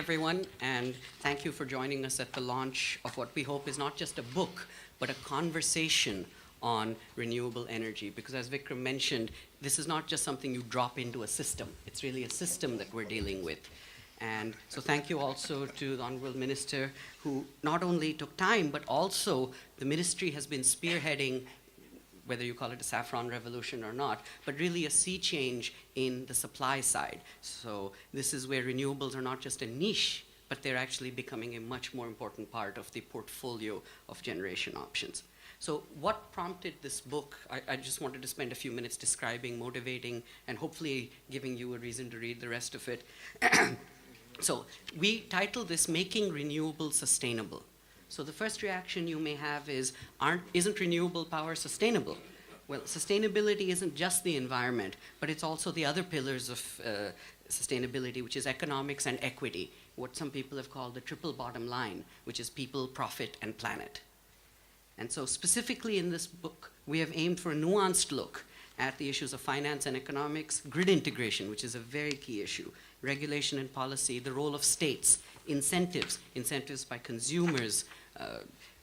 everyone, and thank you for joining us at the launch of what we hope is not just a book, but a conversation on renewable energy. Because as Vikram mentioned, this is not just something you drop into a system. It's really a system that we're dealing with. And so thank you also to the Honorable Minister, who not only took time, but also the ministry has been spearheading, whether you call it a saffron revolution or not, but really a sea change in the supply side. So this is where renewables are not just a niche, but they're actually becoming a much more important part of the portfolio of generation options. So what prompted this book? I just wanted to spend a few minutes describing, motivating, and hopefully giving you a reason to read the rest of it. So we titled this Making Renewable Sustainable. So the first reaction you may have is, isn't renewable power sustainable? Well, sustainability isn't just the environment, but it's also the other pillars of sustainability, which is economics and equity, what some people have called the triple bottom line, which is people, profit, and planet. And so specifically in this book, we have aimed for a nuanced look at the issues of finance and economics, grid integration, which is a very key issue, regulation and policy, the role of states, incentives by consumers,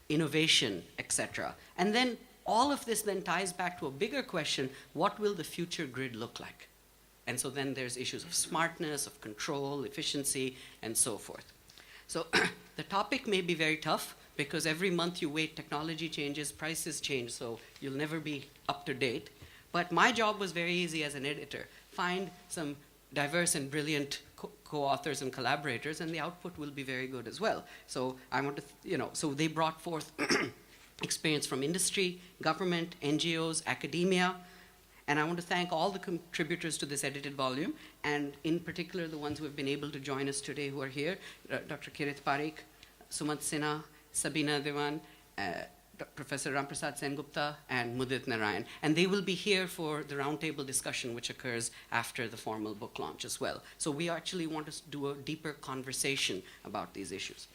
innovation, etc. And then all of this then ties back to a bigger question: what will the future grid look like? And so then there's issues of smartness, of control, efficiency, and so forth. So the topic may be very tough because every month you wait, technology changes, prices change, so you'll never be up to date. But my job was very easy as an editor: find some diverse and brilliant co-authors and collaborators, and the output will be very good as well. So I want to, so they brought forth experience from industry, government, NGOs, academia, and I want to thank all the contributors to this edited volume, and in particular the ones who have been able to join us today who are here, Dr. Kirit Parikh, Sumant Sinha, Sabina Dewan, Professor Ramprasad Sengupta, and Mudit Narayan. And they will be here for the roundtable discussion, which occurs after the formal book launch as well. So we actually want to do a deeper conversation about these issues.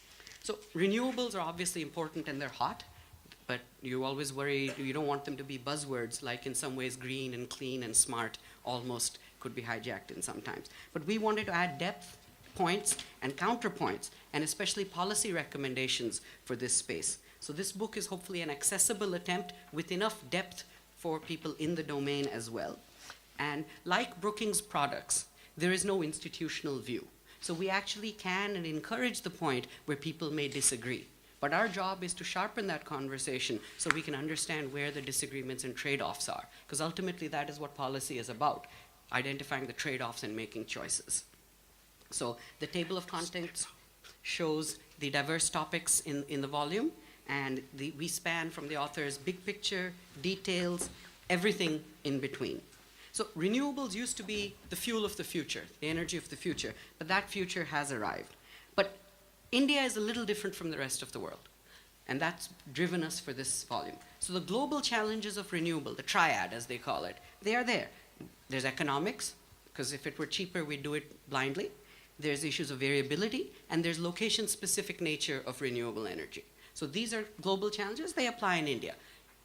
So renewables are obviously important and they're hot, but you always worry, you don't want them to be buzzwords, like in some ways green and clean and smart almost could be hijacked in sometimes. But we wanted to add depth, points, and counterpoints, and especially policy recommendations for this space. So this book is hopefully an accessible attempt with enough depth for people in the domain as well. And like Brookings products, there is no institutional view. So we actually can and encourage the point where people may disagree. But our job is to sharpen that conversation so we can understand where the disagreements and trade-offs are. Because ultimately that is what policy is about, identifying the trade-offs and making choices. So the table of contents shows the diverse topics in the volume. And we span from the author's big picture, details, everything in between. So renewables used to be the fuel of the future, the energy of the future, but that future has arrived. But India is a little different from the rest of the world, and that's driven us for this volume. So the global challenges of renewable, the triad as they call it, they are there. There's economics, because if it were cheaper, we'd do it blindly. There's issues of variability, and there's location-specific nature of renewable energy. So these are global challenges, they apply in India.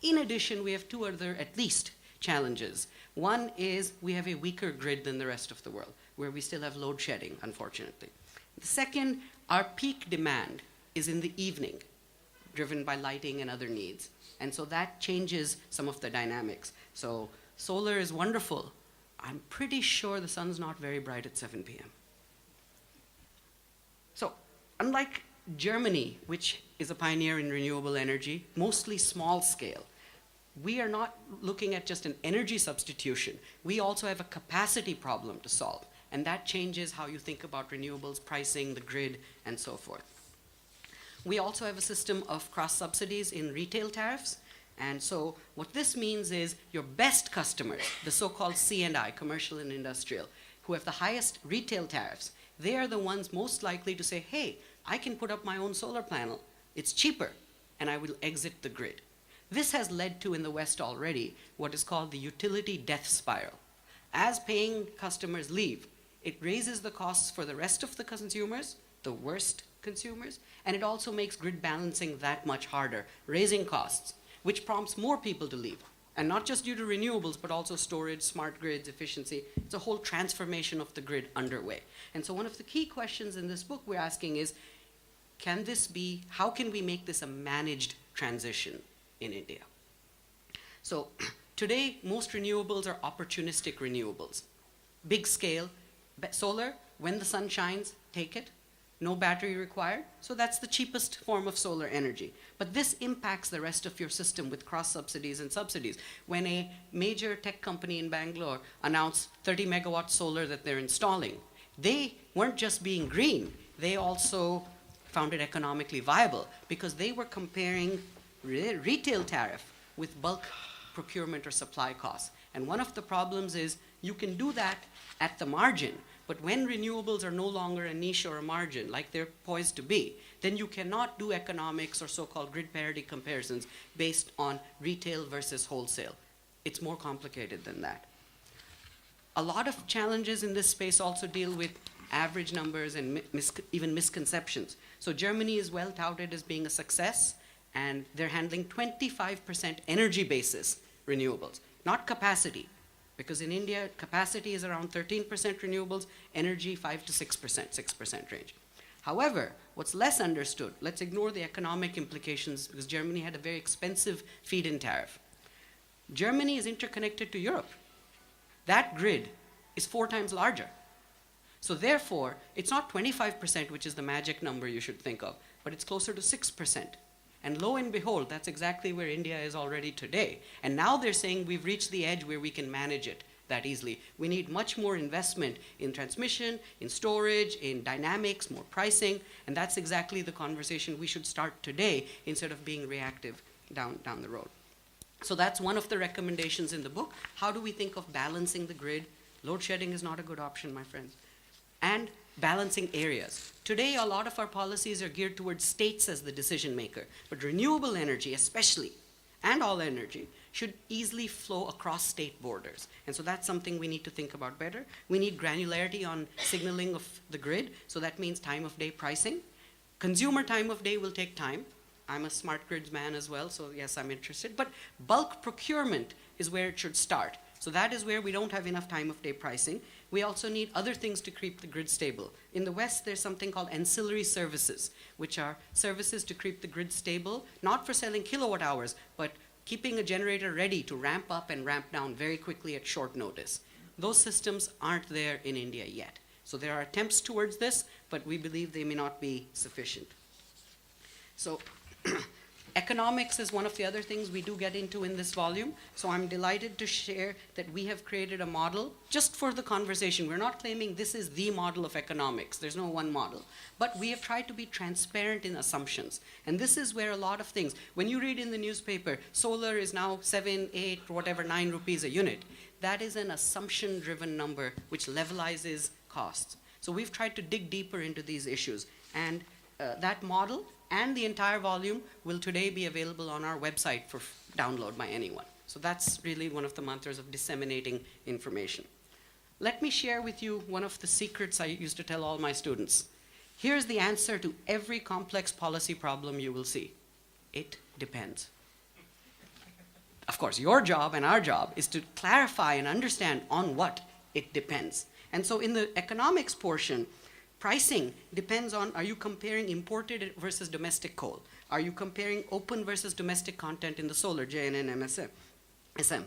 In addition, we have two other, at least, challenges. One is we have a weaker grid than the rest of the world, where we still have load shedding, unfortunately. The second, our peak demand is in the evening, driven by lighting and other needs. And so that changes some of the dynamics. So solar is wonderful. I'm pretty sure the sun's not very bright at 7 p.m. So unlike Germany, which is a pioneer in renewable energy, mostly small scale, we are not looking at just an energy substitution. We also have a capacity problem to solve, and that changes how you think about renewables, pricing, the grid, and so forth. We also have a system of cross-subsidies in retail tariffs, and so what this means is your best customers, the so-called C&I, commercial and industrial, who have the highest retail tariffs, they are the ones most likely to say, hey, I can put up my own solar panel. It's cheaper, and I will exit the grid. This has led to, in the West already, what is called the utility death spiral. As paying customers leave, it raises the costs for the rest of the consumers, the worst consumers, and it also makes grid balancing that much harder, raising costs, which prompts more people to leave. And not just due to renewables, but also storage, smart grids, efficiency. It's a whole transformation of the grid underway. And so one of the key questions in this book we're asking is, how can we make this a managed transition in India? So today, most renewables are opportunistic renewables. Big scale, solar, when the sun shines, take it. No battery required, so that's the cheapest form of solar energy. But this impacts the rest of your system with cross-subsidies and subsidies. When a major tech company in Bangalore announced 30 megawatt solar that they're installing, they weren't just being green, they also found it economically viable because they were comparing retail tariff with bulk procurement or supply costs. And one of the problems is you can do that at the margin, but when renewables are no longer a niche or a margin, like they're poised to be, then you cannot do economics or so-called grid parity comparisons based on retail versus wholesale. It's more complicated than that. A lot of challenges in this space also deal with average numbers and even misconceptions. So Germany is well touted as being a success, and they're handling 25% energy basis renewables, not capacity. Because in India, capacity is around 13% renewables, energy 5 to 6%, 6% range. However, what's less understood, let's ignore the economic implications because Germany had a very expensive feed-in tariff. Germany is interconnected to Europe. That grid is 4 times larger. So therefore, it's not 25%, which is the magic number you should think of, but it's closer to 6%. And lo and behold, that's exactly where India is already today. And now they're saying we've reached the edge where we can manage it that easily. We need much more investment in transmission, in storage, in dynamics, more pricing, and that's exactly the conversation we should start today instead of being reactive down the road. So that's one of the recommendations in the book. How do we think of balancing the grid? Load shedding is not a good option, my friends. And balancing areas. Today, a lot of our policies are geared towards states as the decision maker, but renewable energy especially, and all energy, should easily flow across state borders. And so that's something we need to think about better. We need granularity on signaling of the grid, so that means time of day pricing. Consumer time of day will take time. I'm a smart grids man as well, so yes, I'm interested. But bulk procurement is where it should start. So that is where we don't have enough time of day pricing. We also need other things to keep the grid stable. In the West, there's something called ancillary services, which are services to keep the grid stable, not for selling kilowatt hours, but keeping a generator ready to ramp up and ramp down very quickly at short notice. Those systems aren't there in India yet. So there are attempts towards this, but we believe they may not be sufficient. So economics is one of the other things we do get into in this volume. So I'm delighted to share that we have created a model just for the conversation. We're not claiming this is the model of economics. There's no one model. But we have tried to be transparent in assumptions. And this is where a lot of things, when you read in the newspaper, solar is now 7, 8, whatever, 9 rupees a unit, that is an assumption-driven number which levelizes costs. So we've tried to dig deeper into these issues. And that model and the entire volume will today be available on our website for download by anyone. So that's really one of the mantras of disseminating information. Let me share with you one of the secrets I used to tell all my students. Here's the answer to every complex policy problem you will see. It depends. Of course, your job and our job is to clarify and understand on what it depends. And so in the economics portion, pricing depends on, are you comparing imported versus domestic coal? Are you comparing open versus domestic content in the solar, JNN, MSM, SM?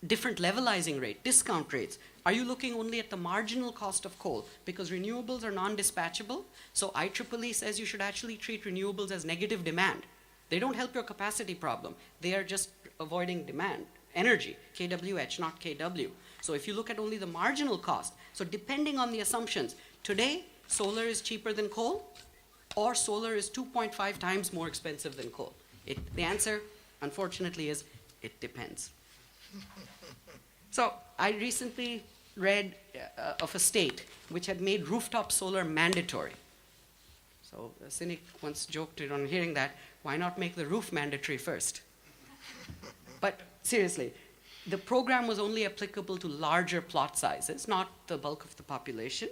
Different levelizing rate, discount rates. Are you looking only at the marginal cost of coal? Because renewables are non-dispatchable, so IEEE says you should actually treat renewables as negative demand. They don't help your capacity problem. They are just avoiding demand, energy, KWH, not KW. So if you look at only the marginal cost, so depending on the assumptions, today, solar is cheaper than coal, or solar is 2.5 times more expensive than coal. The answer, unfortunately, is it depends. So I recently read of a state which had made rooftop solar mandatory. So a cynic once joked on hearing that, why not make the roof mandatory first? But seriously, the program was only applicable to larger plot sizes, not the bulk of the population,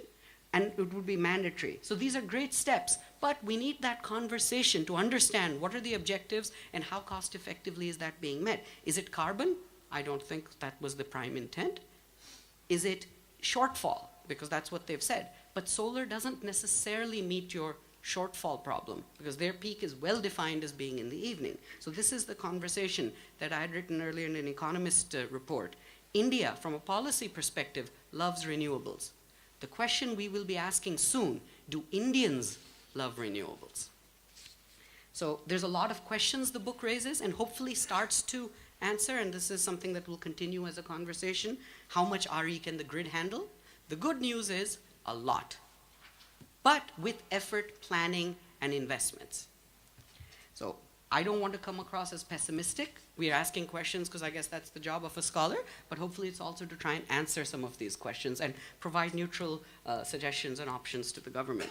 and it would be mandatory. So these are great steps, but we need that conversation to understand what are the objectives and how cost effectively is that being met. Is it carbon? I don't think that was the prime intent. Is it shortfall? Because that's what they've said. But solar doesn't necessarily meet your shortfall problem, because their peak is well defined as being in the evening. So this is the conversation that I had written earlier in an Economist report. India, from a policy perspective, loves renewables. The question we will be asking soon, do Indians love renewables? So there's a lot of questions the book raises and hopefully starts to answer, and this is something that will continue as a conversation. How much RE can the grid handle? The good news is a lot, but with effort, planning, and investments. So I don't want to come across as pessimistic. We are asking questions because I guess that's the job of a scholar, but hopefully it's also to try and answer some of these questions and provide neutral suggestions and options to the government.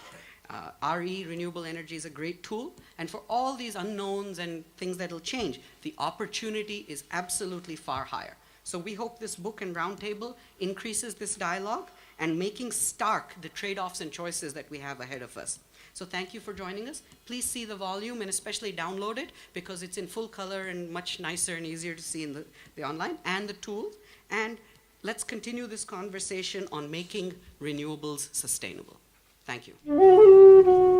RE, renewable energy, is a great tool, and for all these unknowns and things that will change, the opportunity is absolutely far higher. So we hope this book and roundtable increases this dialogue and making stark the trade-offs and choices that we have ahead of us. So thank you for joining us. Please see the volume and especially download it, because it's in full color and much nicer and easier to see in the online, and the tools. And let's continue this conversation on making renewables sustainable. Thank you.